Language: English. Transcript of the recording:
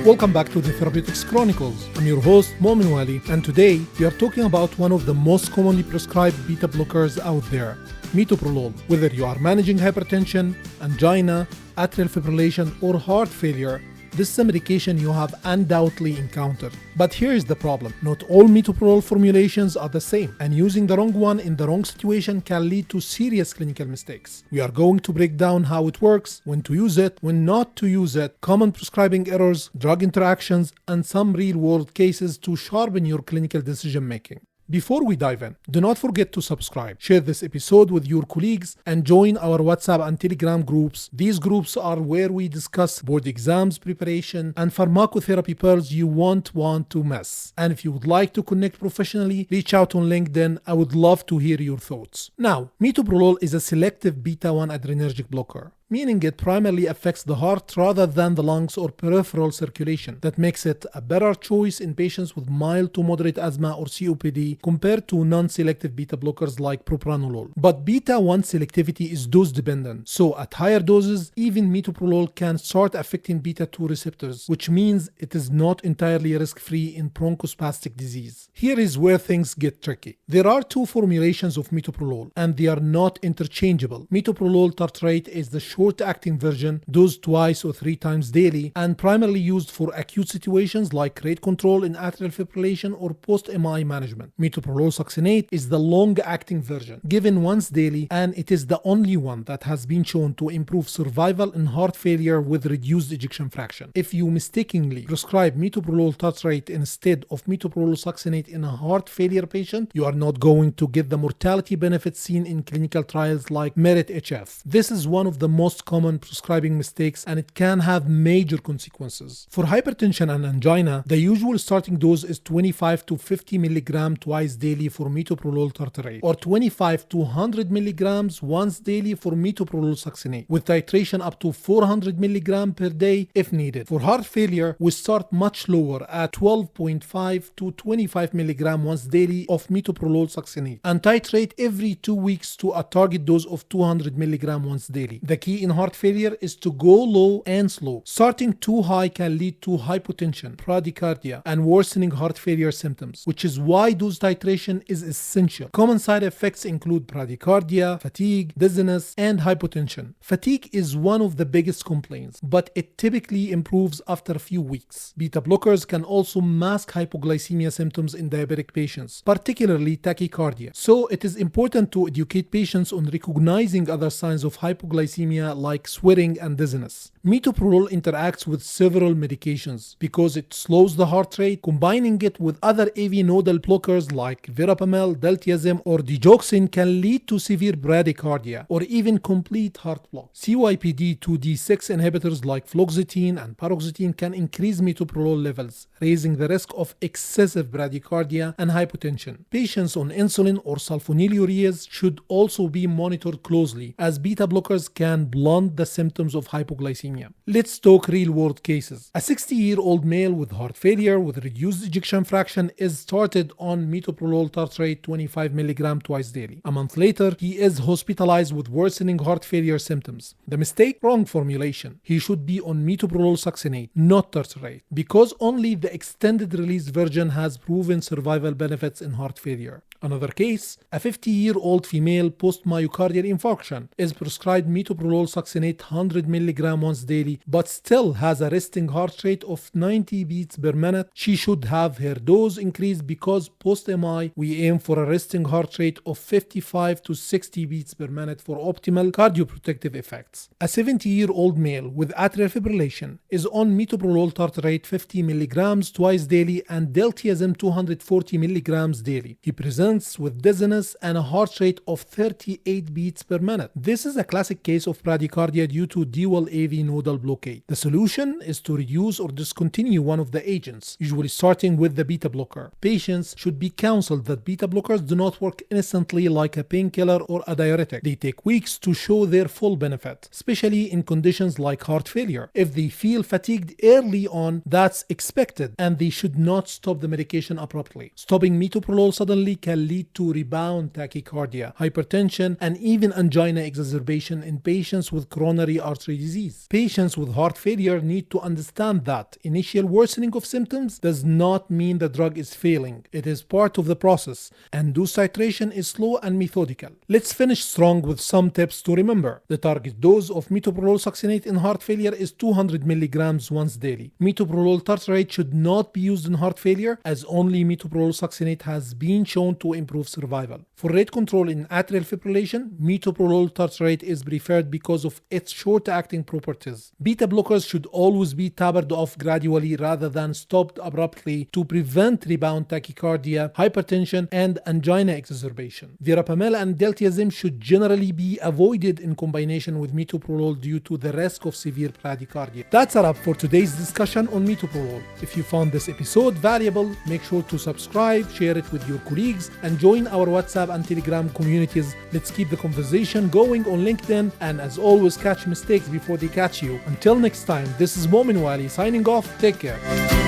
Welcome back to the Therapeutics Chronicles. I'm your host, Momin Wali, and today we are talking about one of the most commonly prescribed beta blockers out there, Metoprolol. Whether you are managing hypertension, angina, atrial fibrillation, or heart failure, this is a medication you have undoubtedly encountered. But here is the problem. Not all metoprolol formulations are the same, and using the wrong one in the wrong situation can lead to serious clinical mistakes. We are going to break down how it works, when to use it, when not to use it, common prescribing errors, drug interactions, and some real-world cases to sharpen your clinical decision-making. Before we dive in, do not forget to subscribe, share this episode with your colleagues, and join our WhatsApp and Telegram groups. These groups are where we discuss board exams preparation and pharmacotherapy pearls you won't want to miss. And if you would like to connect professionally, reach out on LinkedIn. I would love to hear your thoughts. Now, metoprolol is a selective beta-1 adrenergic blocker, meaning it primarily affects the heart rather than the lungs or peripheral circulation. That makes it a better choice in patients with mild to moderate asthma or COPD compared to non-selective beta blockers like propranolol. But beta-1 selectivity is dose dependent, so at higher doses, even metoprolol can start affecting beta-2 receptors, which means it is not entirely risk-free in bronchospastic disease. Here is where things get tricky. There are two formulations of metoprolol, and they are not interchangeable. Metoprolol Tartrate is the short-acting version, dosed twice or 3 times daily, and primarily used for acute situations like rate control in atrial fibrillation or post-MI management. Metoprolol Succinate is the long-acting version, given once daily, and it is the only one that has been shown to improve survival in heart failure with reduced ejection fraction. If you mistakenly prescribe metoprolol Tartrate instead of metoprolol Succinate in a heart failure patient, you are not going to get the mortality benefits seen in clinical trials like MERIT-HF. This is one of the most common prescribing mistakes, and it can have major consequences. For hypertension and angina, the usual starting dose is 25 to 50 mg twice daily for metoprolol Tartrate, or 25 to 100 mg once daily for metoprolol Succinate, with titration up to 400 mg per day if needed. For heart failure, we start much lower at 12.5 to 25 mg once daily of metoprolol Succinate, and titrate every 2 weeks to a target dose of 200 mg once daily. The key in heart failure is to go low and slow. Starting too high can lead to hypotension, bradycardia, and worsening heart failure symptoms, which is why dose titration is essential. Common side effects include bradycardia, fatigue, dizziness, and hypotension. Fatigue is one of the biggest complaints, but it typically improves after a few weeks. Beta blockers can also mask hypoglycemia symptoms in diabetic patients, particularly tachycardia. So it is important to educate patients on recognizing other signs of hypoglycemia like sweating and dizziness. Metoprolol interacts with several medications because it slows the heart rate. Combining it with other AV nodal blockers like verapamil, diltiazem, or digoxin can lead to severe bradycardia or even complete heart block. CYP-D2D6 inhibitors like fluoxetine and paroxetine can increase metoprolol levels, raising the risk of excessive bradycardia and hypotension. Patients on insulin or sulfonylureas should also be monitored closely, as beta blockers can blunt the symptoms of hypoglycemia. Let's talk real-world cases. A 60-year-old male with heart failure with reduced ejection fraction is started on metoprolol Tartrate 25 mg twice daily. A month later, he is hospitalized with worsening heart failure symptoms. The mistake? Wrong formulation. He should be on metoprolol Succinate, not Tartrate, because only the extended-release version has proven survival benefits in heart failure. Another case, a 50-year-old female post-myocardial infarction is prescribed metoprolol Succinate 100 mg once daily, but still has a resting heart rate of 90 beats per minute. She should have her dose increased because post-MI, we aim for a resting heart rate of 55 to 60 beats per minute for optimal cardioprotective effects. A 70-year-old male with atrial fibrillation is on metoprolol Tartrate 50 mg twice daily and diltiazem 240 mg daily. He presents with dizziness and a heart rate of 38 beats per minute. This is a classic case of bradycardia due to dual AV nodal blockade. The solution is to reduce or discontinue one of the agents, usually starting with the beta blocker. Patients should be counseled that beta blockers do not work instantly like a painkiller or a diuretic. They take weeks to show their full benefit, especially in conditions like heart failure. If they feel fatigued early on, that's expected, and they should not stop the medication abruptly. Stopping metoprolol suddenly can can lead to rebound tachycardia, hypertension, and even angina exacerbation in patients with coronary artery disease. Patients with heart failure need to understand that initial worsening of symptoms does not mean the drug is failing. It is part of the process, and dose titration is slow and methodical. Let's finish strong with some tips to remember. The target dose of metoprolol succinate in heart failure is 200 milligrams once daily. Metoprolol tartrate should not be used in heart failure, as only metoprolol succinate has been shown to improve survival. For rate control in atrial fibrillation, metoprolol tartrate is preferred because of its short-acting properties. Beta blockers should always be tapered off gradually rather than stopped abruptly to prevent rebound tachycardia, hypertension, and angina exacerbation. Verapamil and diltiazem should generally be avoided in combination with metoprolol due to the risk of severe bradycardia. That's a wrap for today's discussion on metoprolol. If you found this episode valuable, make sure to subscribe, share it with your colleagues, and join our WhatsApp and Telegram communities. Let's keep the conversation going on LinkedIn, and as always, catch mistakes before they catch you. Until next time, this is Momin Wali signing off. Take care.